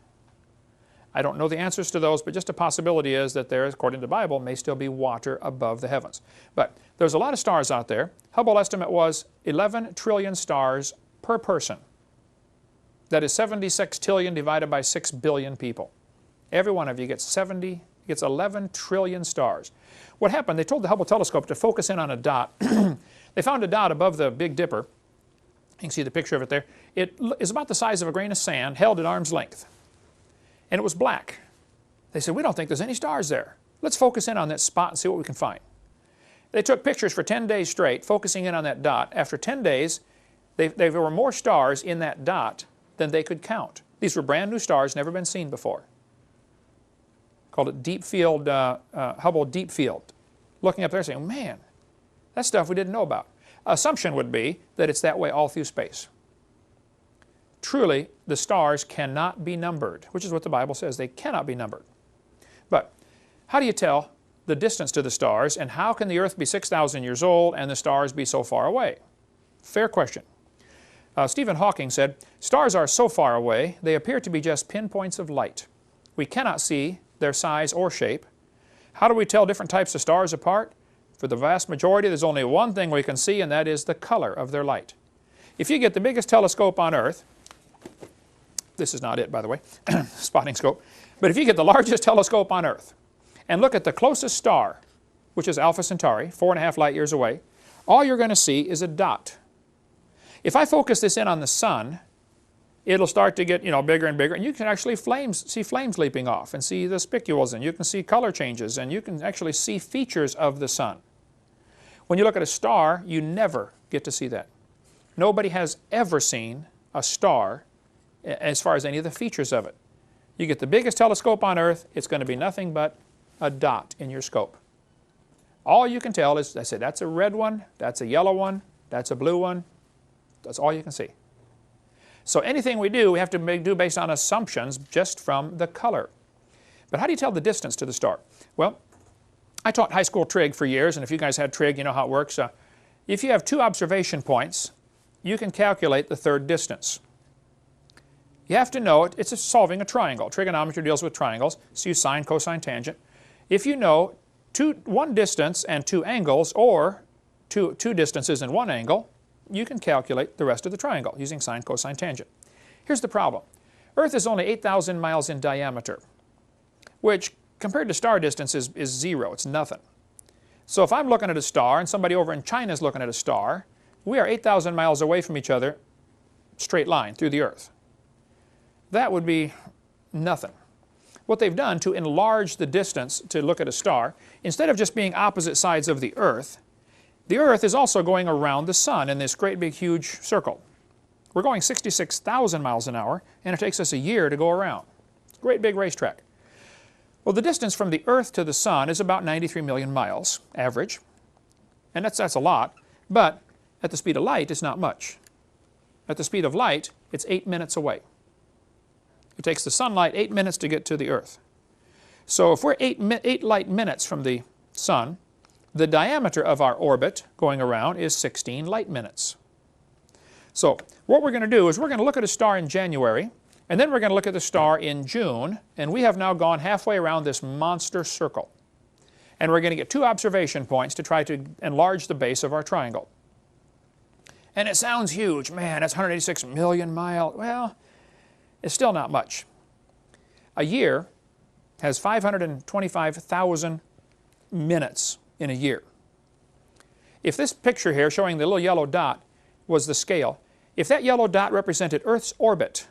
I don't know the answers to those, but just a possibility is that there, according to the Bible, may still be water above the heavens. But there's a lot of stars out there. Hubble estimate was 11 trillion stars per person. That is 76 trillion divided by 6 billion people. Every one of you gets 11 trillion stars. What happened, they told the Hubble telescope to focus in on a dot. They found a dot above the Big Dipper, can see the picture of it there. It is about the size of a grain of sand held at arm's length. And it was black. They said, we don't think there's any stars there. Let's focus in on that spot and see what we can find. They took pictures for 10 days straight, focusing in on that dot. After 10 days, there were more stars in that dot than they could count. These were brand new stars, never been seen before. Called it deep field, Hubble Deep Field. Looking up there saying, man, that's stuff we didn't know about. Assumption would be that it's that way all through space. Truly, the stars cannot be numbered, which is what the Bible says. They cannot be numbered. But how do you tell the distance to the stars, and how can the Earth be 6,000 years old and the stars be so far away? Fair question. Stephen Hawking said, stars are so far away, they appear to be just pinpoints of light. We cannot see their size or shape. How do we tell different types of stars apart? For the vast majority, there's only one thing we can see, and that is the color of their light. If you get the biggest telescope on Earth, this is not it, by the way, spotting scope, but if you get the largest telescope on Earth and look at the closest star, which is Alpha Centauri, 4.5 light years away, all you're going to see is a dot. If I focus this in on the sun, it'll start to get, bigger and bigger, and you can actually see flames leaping off and see the spicules, and you can see color changes, and you can actually see features of the sun. When you look at a star, you never get to see that. Nobody has ever seen a star as far as any of the features of it. You get the biggest telescope on Earth, it's going to be nothing but a dot in your scope. All you can tell is, I say, that's a red one, that's a yellow one, that's a blue one. That's all you can see. So anything we do, we have to do based on assumptions just from the color. But how do you tell the distance to the star? Well, I taught high school trig for years, and if you guys had trig, you know how it works. If you have 2 observation points, you can calculate the third distance. You have to know it. It's solving a triangle. Trigonometry deals with triangles, so you sine, cosine, tangent. If you know one distance and 2 angles, or two distances and 1 angle, you can calculate the rest of the triangle using sine, cosine, tangent. Here's the problem. Earth is only 8,000 miles in diameter, which compared to star distance is 0. It's nothing. So if I'm looking at a star and somebody over in China is looking at a star, we are 8,000 miles away from each other, straight line through the Earth. That would be nothing. What they've done to enlarge the distance to look at a star, instead of just being opposite sides of the Earth is also going around the sun in this great big huge circle. We're going 66,000 miles an hour, and it takes us a year to go around. Great big racetrack. Well, the distance from the Earth to the sun is about 93 million miles, average. And that's a lot, but at the speed of light, it's not much. At the speed of light, it's 8 minutes away. It takes the sunlight 8 minutes to get to the Earth. So if we're 8 light minutes from the sun, the diameter of our orbit going around is 16 light minutes. So what we're going to do is we're going to look at a star in January, and then we're going to look at the star in June, and we have now gone halfway around this monster circle. And we're going to get 2 observation points to try to enlarge the base of our triangle. And it sounds huge. Man, that's 186 million miles. Well, it's still not much. A year has 525,000 minutes in a year. If this picture here showing the little yellow dot was the scale, if that yellow dot represented Earth's orbit,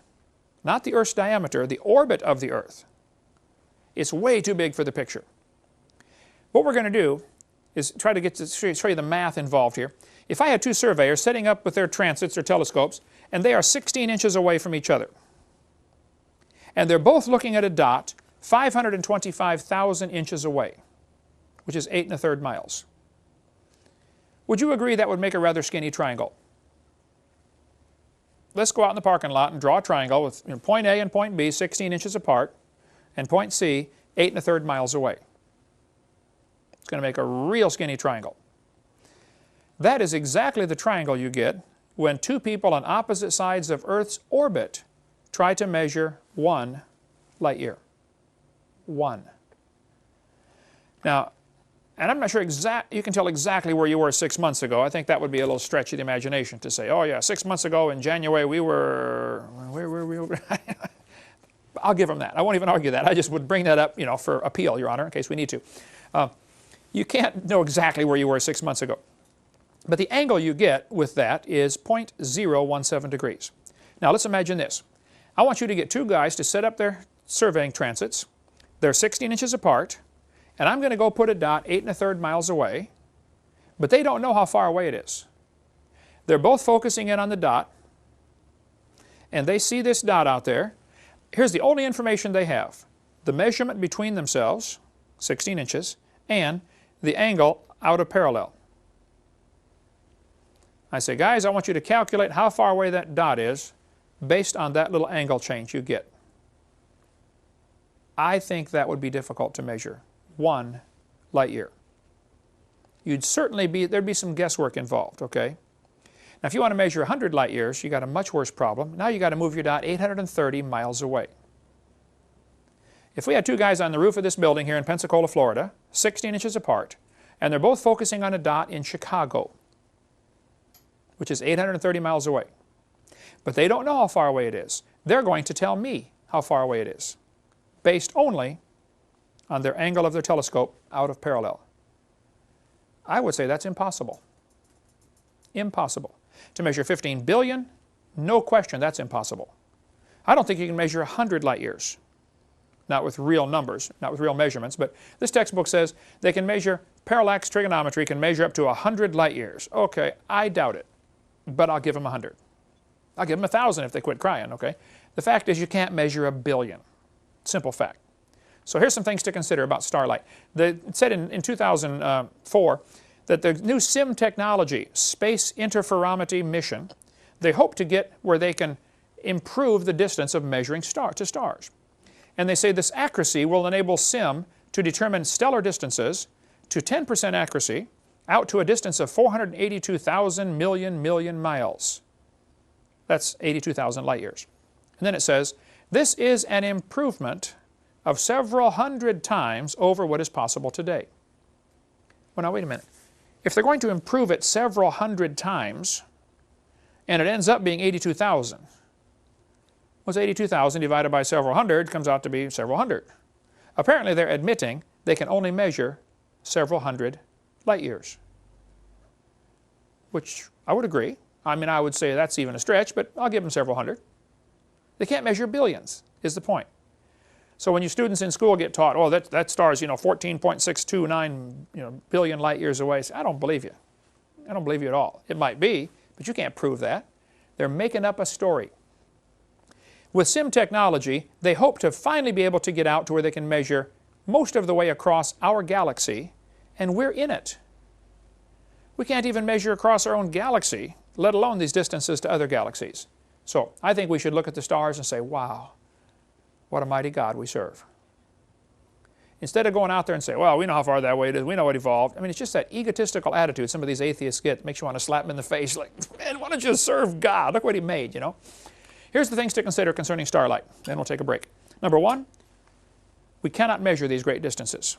not the Earth's diameter, the orbit of the Earth, it's way too big for the picture. What we're going to do is try to show you the math involved here. If I had 2 surveyors setting up with their transits or telescopes, and they are 16 inches away from each other, and they're both looking at a dot 525,000 inches away, which is 8 1/3 miles. Would you agree that would make a rather skinny triangle? Let's go out in the parking lot and draw a triangle with point A and point B 16 inches apart, and point C 8 1/3 miles away. It's going to make a real skinny triangle. That is exactly the triangle you get when 2 people on opposite sides of Earth's orbit try to measure 1 light year. 1. Now, and I'm not sure you can tell exactly where you were 6 months ago. I think that would be a little stretch of the imagination to say, oh yeah, 6 months ago in January we were, where were we? I'll give them that. I won't even argue that. I just would bring that up, for appeal, Your Honor, in case we need to. You can't know exactly where you were 6 months ago. But the angle you get with that is 0.017 degrees. Now let's imagine this. I want you to get two guys to set up their surveying transits. They're 16 inches apart, and I'm going to go put a dot 8 1/3 miles away, but they don't know how far away it is. They're both focusing in on the dot, and they see this dot out there. Here's the only information they have: the measurement between themselves, 16 inches, and the angle out of parallel. I say, guys, I want you to calculate how far away that dot is based on that little angle change you get. I think that would be difficult to measure, 1 light year. There'd be some guesswork involved, okay? Now if you want to measure 100 light years, you got a much worse problem. Now you got to move your dot 830 miles away. If we had two guys on the roof of this building here in Pensacola, Florida, 16 inches apart, and they're both focusing on a dot in Chicago, which is 830 miles away, but they don't know how far away it is, they're going to tell me how far away it is, based only on their angle of their telescope out of parallel. I would say that's impossible. Impossible. To measure 15 billion, no question that's impossible. I don't think you can measure 100 light years. Not with real numbers, not with real measurements, but this textbook says they can measure, parallax trigonometry can measure up to 100 light years. Okay, I doubt it, but I'll give them 100. I'll give them 1,000 if they quit crying, okay? The fact is you can't measure 1 billion. Simple fact. So here's some things to consider about starlight. It said in 2004 that the new SIM technology, Space Interferometry Mission, they hope to get where they can improve the distance of measuring to stars. And they say this accuracy will enable SIM to determine stellar distances to 10% accuracy out to a distance of 482,000 million miles. That's 82,000 light years. And then it says, this is an improvement of several hundred times over what is possible today. Well, now wait a minute. If they're going to improve it several hundred times, and it ends up being 82,000, what's 82,000 divided by several hundred comes out to be several hundred. Apparently they're admitting they can only measure several hundred light years, which I would agree. I mean, I would say that's even a stretch, but I'll give them several hundred. They can't measure billions, is the point. So when you students in school get taught, oh, that star's 14.629 billion light years away, say, I don't believe you. I don't believe you at all. It might be, but you can't prove that. They're making up a story. With SIM technology, they hope to finally be able to get out to where they can measure most of the way across our galaxy, and we're in it. We can't even measure across our own galaxy, let alone these distances to other galaxies. So I think we should look at the stars and say, wow, what a mighty God we serve. Instead of going out there and say, well, we know how far that way it is, we know it evolved. I mean, it's just that egotistical attitude some of these atheists get that makes you want to slap them in the face like, man, why don't you serve God? Look what He made, Here's the things to consider concerning starlight. Then we'll take a break. Number one, we cannot measure these great distances.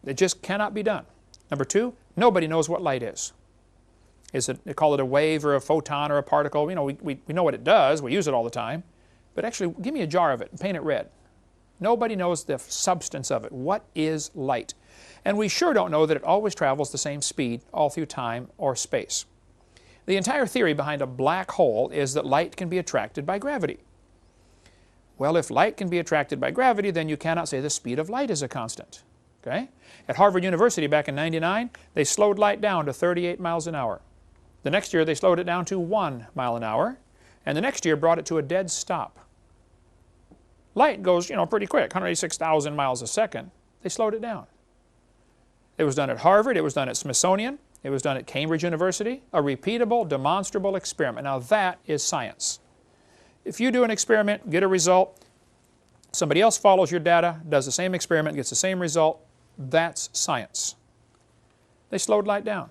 It just cannot be done. Number two, nobody knows what light is. They call it a wave or a photon or a particle. We know what it does. We use it all the time. But actually, give me a jar of it and paint it red. Nobody knows the substance of it. What is light? And we sure don't know that it always travels the same speed all through time or space. The entire theory behind a black hole is that light can be attracted by gravity. Well, if light can be attracted by gravity, then you cannot say the speed of light is a constant. Okay? At Harvard University back in '99, they slowed light down to 38 miles an hour. The next year, they slowed it down to 1 mile an hour, and the next year brought it to a dead stop. Light goes, pretty quick, 186,000 miles a second. They slowed it down. It was done at Harvard, it was done at Smithsonian, it was done at Cambridge University, a repeatable, demonstrable experiment. Now that is science. If you do an experiment, get a result, somebody else follows your data, does the same experiment, gets the same result, that's science. They slowed light down.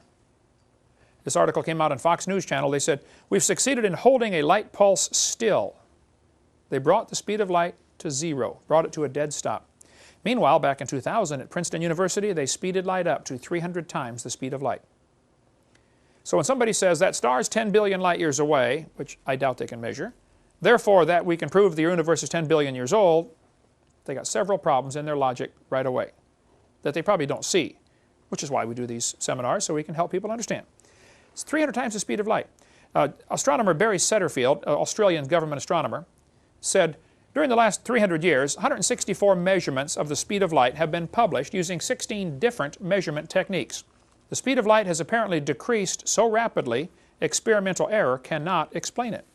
This article came out on Fox News Channel. They said, we've succeeded in holding a light pulse still. They brought the speed of light to zero, brought it to a dead stop. Meanwhile, back in 2000 at Princeton University, they speeded light up to 300 times the speed of light. So when somebody says that star's 10 billion light years away, which I doubt they can measure, therefore that we can prove the universe is 10 billion years old, they got several problems in their logic right away that they probably don't see, which is why we do these seminars, so we can help people understand. It's 300 times the speed of light. Astronomer Barry Setterfield, Australian government astronomer, said, during the last 300 years, 164 measurements of the speed of light have been published using 16 different measurement techniques. The speed of light has apparently decreased so rapidly, experimental error cannot explain it.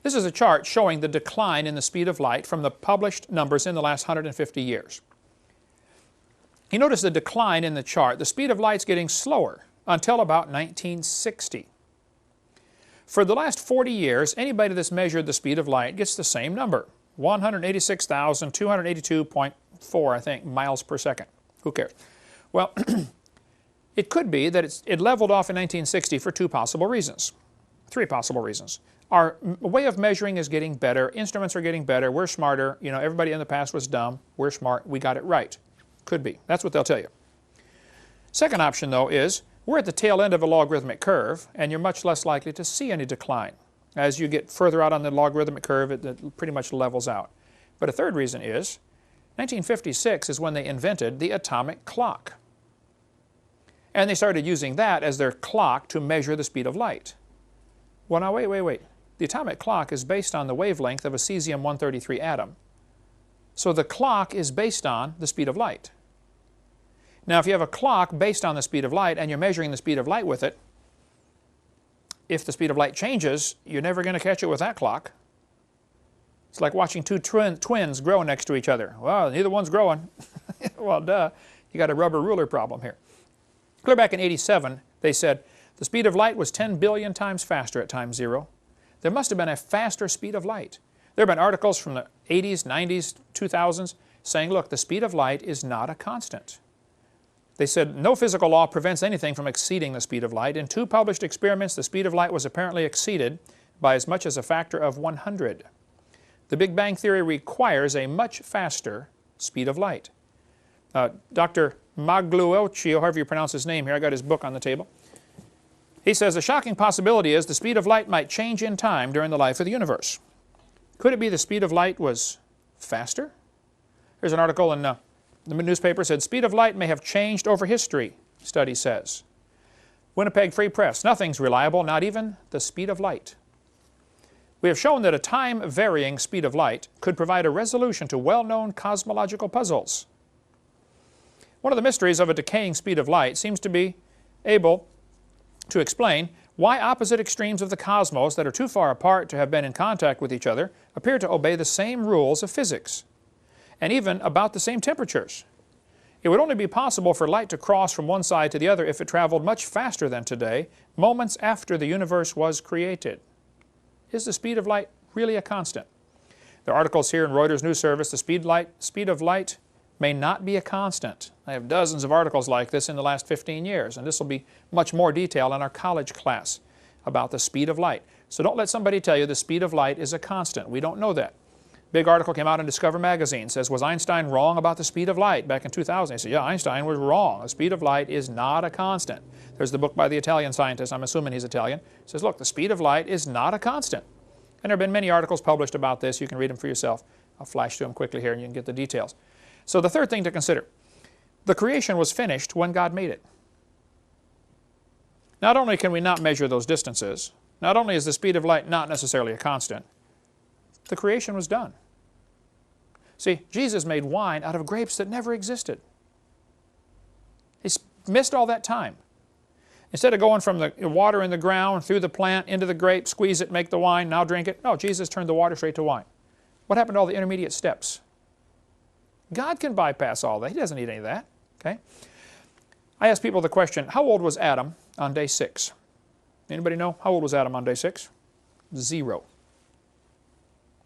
This is a chart showing the decline in the speed of light from the published numbers in the last 150 years. You notice the decline in the chart. The speed of light's getting slower until about 1960. For the last 40 years, anybody that's measured the speed of light gets the same number, 186,282.4, I think, miles per second. Who cares? Well, it could be that it leveled off in 1960 for three possible reasons. Our way of measuring is getting better. Instruments are getting better. We're smarter. You know, everybody in the past was dumb. We're smart. We got it right. Could be. That's what they'll tell you. Second option, though, is we're at the tail end of a logarithmic curve, and you're much less likely to see any decline. As you get further out on the logarithmic curve, it pretty much levels out. But a third reason is 1956 is when they invented the atomic clock. And they started using that as their clock to measure the speed of light. Well, now, wait. The atomic clock is based on the wavelength of a cesium-133 atom. So the clock is based on the speed of light. Now, if you have a clock based on the speed of light and you're measuring the speed of light with it, if the speed of light changes, you're never going to catch it with that clock. It's like watching two twins grow next to each other. Well, neither one's growing. Well, duh. You got a rubber ruler problem here. Clear back in '87, they said the speed of light was 10 billion times faster at time zero. There must have been a faster speed of light. There have been articles from the 80s, 90s, 2000s saying, look, the speed of light is not a constant. They said no physical law prevents anything from exceeding the speed of light. In 2 published experiments, the speed of light was apparently exceeded by as much as a factor of 100. The Big Bang Theory requires a much faster speed of light. Dr. Magliuccio, however you pronounce his name here, I got his book on the table. He says, a shocking possibility is the speed of light might change in time during the life of the universe. Could it be the speed of light was faster? There's an article in the newspaper said, speed of light may have changed over history, study says. Winnipeg Free Press, nothing's reliable, not even the speed of light. We have shown that a time-varying speed of light could provide a resolution to well-known cosmological puzzles. One of the mysteries of a decaying speed of light seems to be able to explain why opposite extremes of the cosmos that are too far apart to have been in contact with each other appear to obey the same rules of physics, and even about the same temperatures. It would only be possible for light to cross from one side to the other if it traveled much faster than today, moments after the universe was created. Is the speed of light really a constant? There are articles here in Reuters News Service, the speed of light may not be a constant. I have dozens of articles like this in the last 15 years, and this will be much more detail in our college class about the speed of light. So don't let somebody tell you the speed of light is a constant. We don't know that. Big article came out in Discover magazine, says, was Einstein wrong about the speed of light back in 2000? He said, yeah, Einstein was wrong. The speed of light is not a constant. There's the book by the Italian scientist, I'm assuming he's Italian. It says, look, the speed of light is not a constant. And there have been many articles published about this. You can read them for yourself. I'll flash through them quickly here and you can get the details. So the third thing to consider, the creation was finished when God made it. Not only can we not measure those distances, not only is the speed of light not necessarily a constant, the creation was done. See, Jesus made wine out of grapes that never existed. He missed all that time. Instead of going from the water in the ground, through the plant, into the grape, squeeze it, make the wine, now drink it, no, Jesus turned the water straight to wine. What happened to all the intermediate steps? God can bypass all that. He doesn't need any of that. Okay? I ask people the question, how old was Adam on day 6? Anybody know? How old was Adam on day 6? 0.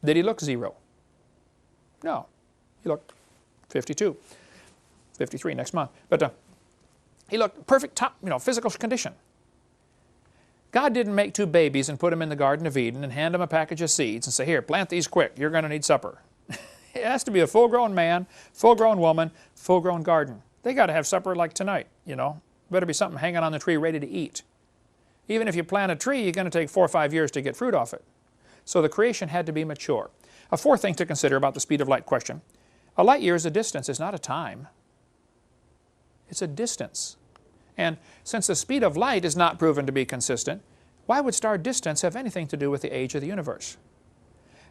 Did he look 0? No. He looked 52. 53 next month. But he looked perfect top, physical condition. God didn't make 2 babies and put them in the Garden of Eden and hand them a package of seeds and say, here, plant these quick. You're going to need supper. It has to be a full-grown man, full-grown woman, full-grown garden. They got to have supper like tonight, Better be something hanging on the tree ready to eat. Even if you plant a tree, you're going to take 4 or 5 years to get fruit off it. So the creation had to be mature. A fourth thing to consider about the speed of light question, a light year is a distance, it's not a time. It's a distance. And since the speed of light is not proven to be consistent, why would star distance have anything to do with the age of the universe?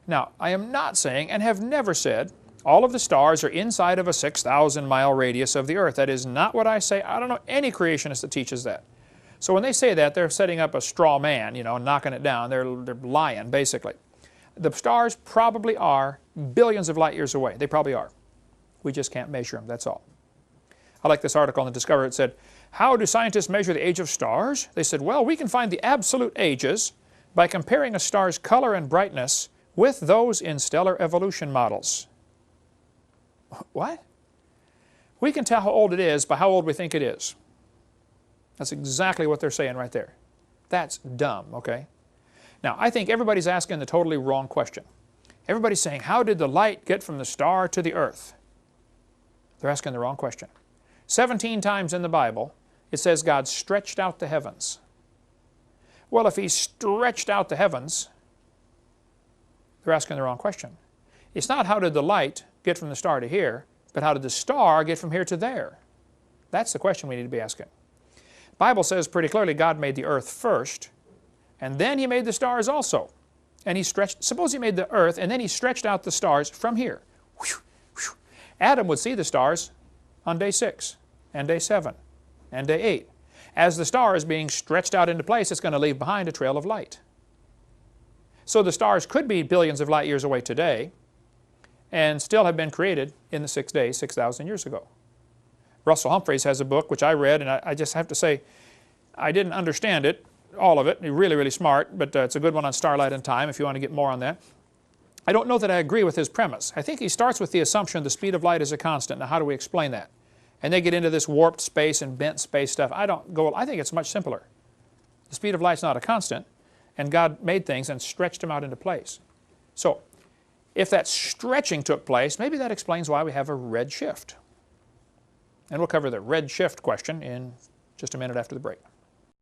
Now, I am not saying, and have never said, all of the stars are inside of a 6,000-mile radius of the Earth. That is not what I say. I don't know any creationist that teaches that. So when they say that, they're setting up a straw man, you know, knocking it down. They're lying, basically. The stars probably are billions of light years away. They probably are. We just can't measure them, that's all. I like this article in the Discoverer. It said, how do scientists measure the age of stars? They said, well, we can find the absolute ages by comparing a star's color and brightness with those in stellar evolution models. What? We can tell how old it is by how old we think it is. That's exactly what they're saying right there. That's dumb, okay? Now, I think everybody's asking the totally wrong question. Everybody's saying, how did the light get from the star to the Earth? They're asking the wrong question. 17 times in the Bible, it says God stretched out the heavens. Well, if He stretched out the heavens, they're asking the wrong question. It's not how did the light get from the star to here, but how did the star get from here to there? That's the question we need to be asking. The Bible says pretty clearly God made the earth first, and then He made the stars also. And He stretched, suppose He made the earth, and then He stretched out the stars from here. Adam would see the stars on day 6, and day 7, and day 8. As the star is being stretched out into place, it's going to leave behind a trail of light. So the stars could be billions of light years away today, and still have been created in the 6 days, 6,000 years ago. Russell Humphreys has a book which I read, and I just have to say, I didn't understand it, all of it. He's really, really smart, but it's a good one on starlight and time if you want to get more on that. I don't know that I agree with his premise. I think he starts with the assumption the speed of light is a constant. Now, how do we explain that? And they get into this warped space and bent space stuff. I think it's much simpler. The speed of light's not a constant, and God made things and stretched them out into place. So, if that stretching took place, maybe that explains why we have a red shift. And we'll cover the red shift question in just a minute after the break.